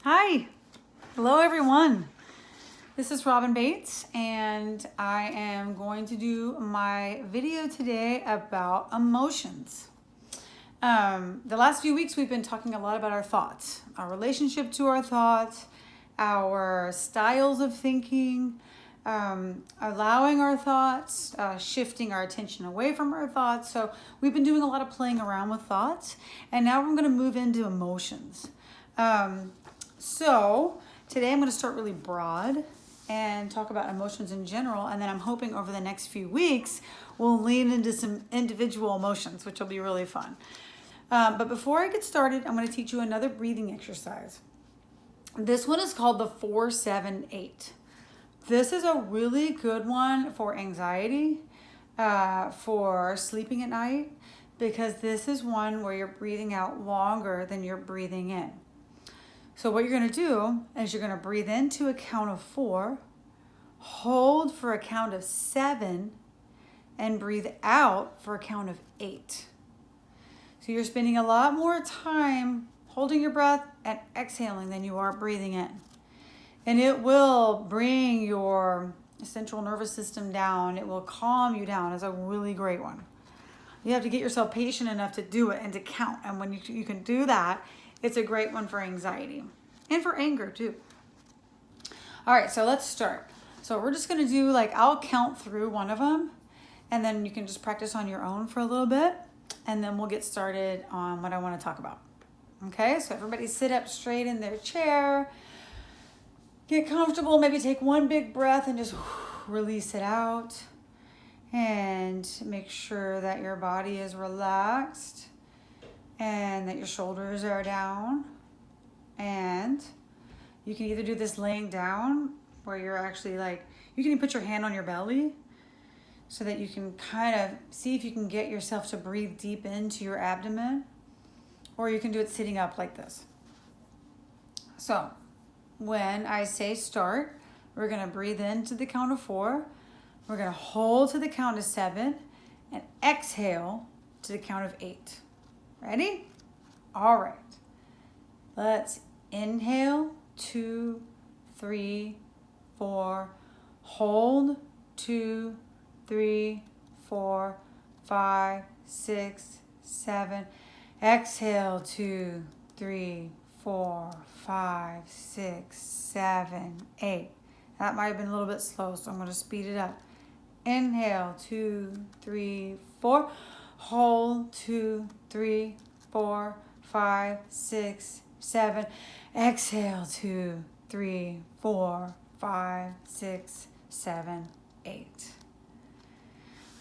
Hi, hello everyone. This is Robin Bates and I am going to do my video today about emotions. The last few weeks we've been talking a lot about our thoughts, our relationship to our thoughts, our styles of thinking, allowing our thoughts, shifting our attention away from our thoughts. So we've been doing a lot of playing around with thoughts, and now we're going to move into emotions. So today I'm going to start really broad and talk about emotions in general, and then I'm hoping over the next few weeks we'll lean into some individual emotions, which will be really fun. But before I get started, I'm going to teach you another breathing exercise. This one is called the 4-7-8. This is a really good one for anxiety, for sleeping at night, because this is one where you're breathing out longer than you're breathing in. So what you're going to do is you're going to breathe into a count of 4, hold for a count of 7, and breathe out for a count of 8. So you're spending a lot more time holding your breath and exhaling than you are breathing in. And it will bring your central nervous system down. It will calm you down. It's a really great one. You have to get yourself patient enough to do it and to count. And when you can do that, it's a great one for anxiety and for anger too. All right, so let's start. So we're just gonna do I'll count through one of them, and then you can just practice on your own for a little bit, and then we'll get started on what I wanna talk about. Okay, so everybody sit up straight in their chair. Get comfortable, maybe take one big breath and just release it out. And make sure that your body is relaxed and that your shoulders are down. And you can either do this laying down where you're actually you can even put your hand on your belly so that you can kind of see if you can get yourself to breathe deep into your abdomen, or you can do it sitting up like this. So when I say start, we're going to breathe into the count of 4. We're going to hold to the count of 7 and exhale to the count of 8. Ready? All right. Let's inhale, 2, 3, 4. Hold, 2, 3, 4, 5, 6, 7. Exhale, 2, 3, 4, 5, 6, 7, 8. That might have been a little bit slow, so I'm going to speed it up. Inhale, 2, 3, 4. Hold, 2, 3, 4, 5, 6, 7. Exhale, 2, 3, 4, 5, 6, 7, 8.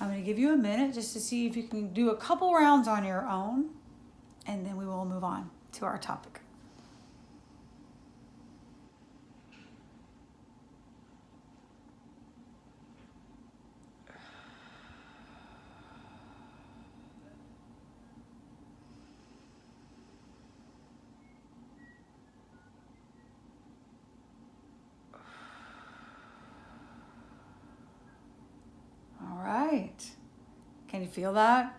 I'm going to give you a minute just to see if you can do a couple rounds on your own, and then we will move on to our topic. Can you feel that?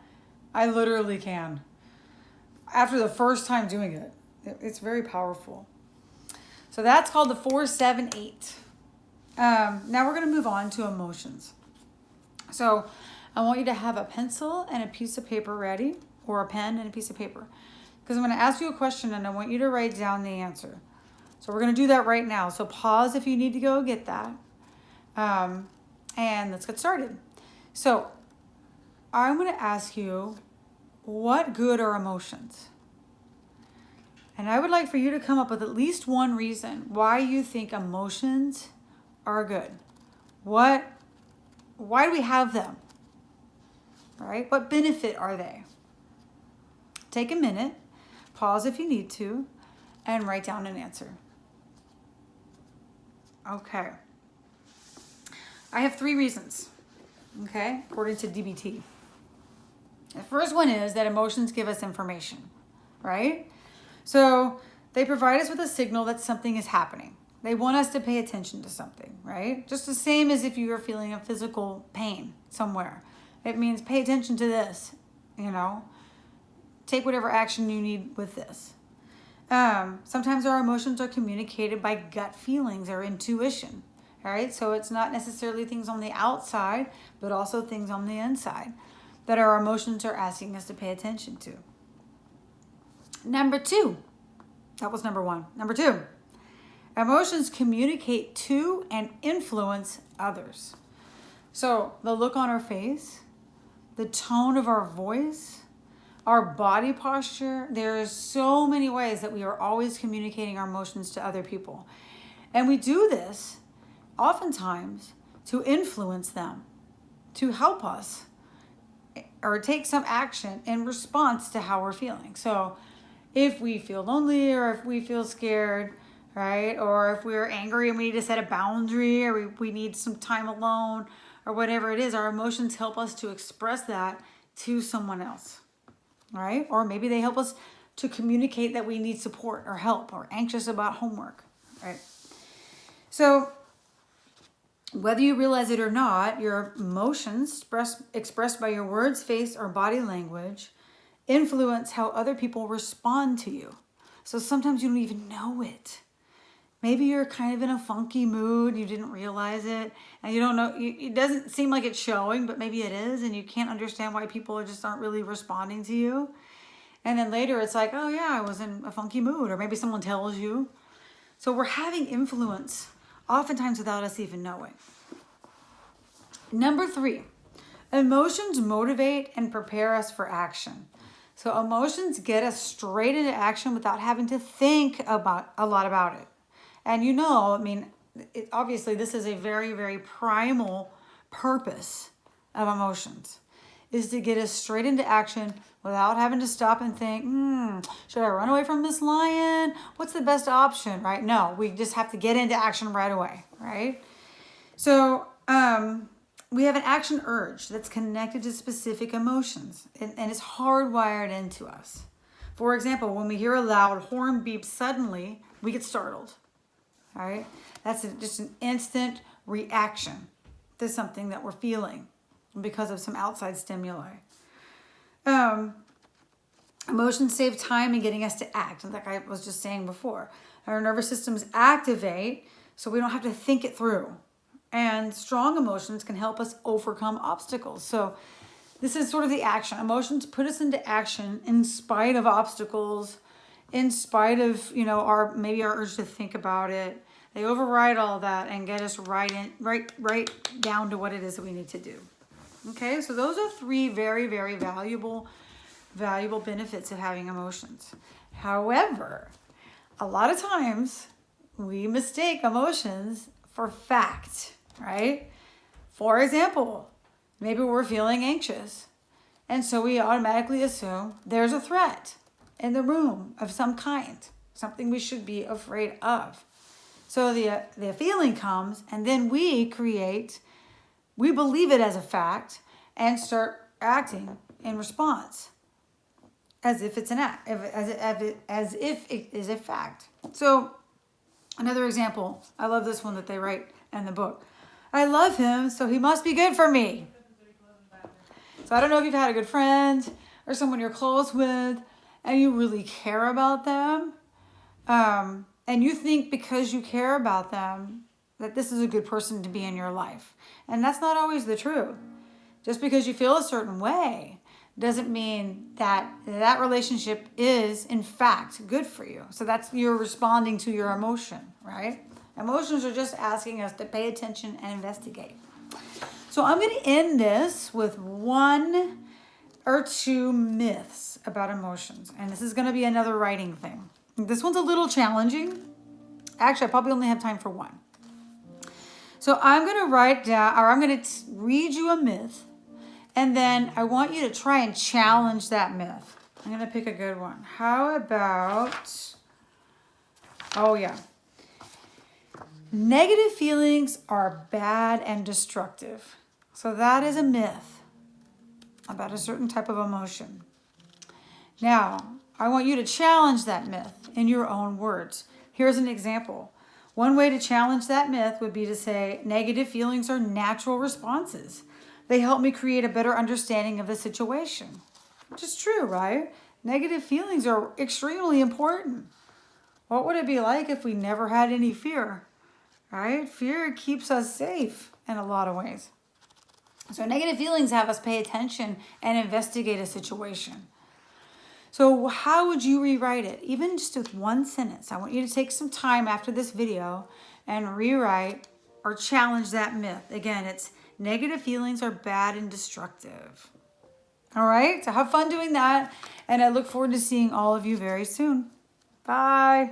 I literally can. After the first time doing it, it's very powerful. So that's called the 4-7-8. Now we're going to move on to emotions. So I want you to have a pencil and a piece of paper ready, or a pen and a piece of paper, because I'm going to ask you a question and I want you to write down the answer. So we're going to do that right now. So pause if you need to go get that. And let's get started. So I'm going to ask you, what good are emotions? And I would like for you to come up with at least one reason why you think emotions are good. Why do we have them? Right? What benefit are they? Take a minute, pause if you need to, and write down an answer. Okay. I have 3 reasons, okay, according to DBT. The first one is that emotions give us information, right? So they provide us with a signal that something is happening. They want us to pay attention to something, right? Just the same as if you were feeling a physical pain somewhere. It means pay attention to this, take whatever action you need with this. Sometimes our emotions are communicated by gut feelings or intuition. All right, so it's not necessarily things on the outside, but also things on the inside that our emotions are asking us to pay attention to. Number two, that was number one. Number two, emotions communicate to and influence others. So the look on our face, the tone of our voice, our body posture, there's so many ways that we are always communicating our emotions to other people. And we do this oftentimes to influence them, to help us, or take some action in response to how we're feeling. So if we feel lonely, or if we feel scared, right? Or if we're angry and we need to set a boundary, or we need some time alone, or whatever it is, our emotions help us to express that to someone else, right? Or maybe they help us to communicate that we need support or help, or anxious about homework, right? So whether you realize it or not, your emotions expressed by your words, face, or body language influence how other people respond to you. So sometimes you don't even know it. Maybe you're kind of in a funky mood, you didn't realize it, and you don't know, it doesn't seem like it's showing, but maybe it is, and you can't understand why people just aren't really responding to you. And then later it's like, oh yeah, I was in a funky mood, or maybe someone tells you. So we're having influence, oftentimes without us even knowing. Number three, emotions motivate and prepare us for action. So emotions get us straight into action without having to think about a lot about it. And obviously this is a very, very primal purpose of emotions, is to get us straight into action without having to stop and think, should I run away from this lion? What's the best option, right? No, we just have to get into action right away, right? So we have an action urge that's connected to specific emotions, and it's hardwired into us. For example, when we hear a loud horn beep suddenly, we get startled. All right, that's just an instant reaction to something that we're feeling because of some outside stimuli. Emotions save time in getting us to act, and like I was just saying before, our nervous systems activate so we don't have to think it through. And strong emotions can help us overcome obstacles. So this is sort of the action. Emotions put us into action in spite of obstacles, in spite of, our urge to think about it. They override all that and get us right down to what it is that we need to do. Okay, so those are three very, very valuable benefits of having emotions. However, a lot of times we mistake emotions for fact, right? For example, maybe we're feeling anxious, and so we automatically assume there's a threat in the room of some kind, something we should be afraid of. So the feeling comes, and then we believe it as a fact and start acting in response as if it's as if it is a fact. So another example, I love this one that they write in the book. I love him, so he must be good for me. So I don't know if you've had a good friend or someone you're close with and you really care about them. And you think because you care about them that this is a good person to be in your life. And that's not always the truth. Just because you feel a certain way doesn't mean that that relationship is, in fact, good for you. So you're responding to your emotion, right? Emotions are just asking us to pay attention and investigate. So I'm going to end this with one or two myths about emotions. And this is going to be another writing thing. This one's a little challenging. Actually, I probably only have time for one. So I'm going to write down, or I'm going to read you a myth, and then I want you to try and challenge that myth. I'm going to pick a good one. How about, negative feelings are bad and destructive. So that is a myth about a certain type of emotion. Now, I want you to challenge that myth in your own words. Here's an example. One way to challenge that myth would be to say, negative feelings are natural responses. They help me create a better understanding of the situation. Which is true, right? Negative feelings are extremely important. What would it be like if we never had any fear? Right? Fear keeps us safe in a lot of ways. So negative feelings have us pay attention and investigate a situation. So how would you rewrite it? Even just with one sentence. I want you to take some time after this video and rewrite or challenge that myth. Again, it's negative feelings are bad and destructive. All right, so have fun doing that. And I look forward to seeing all of you very soon. Bye.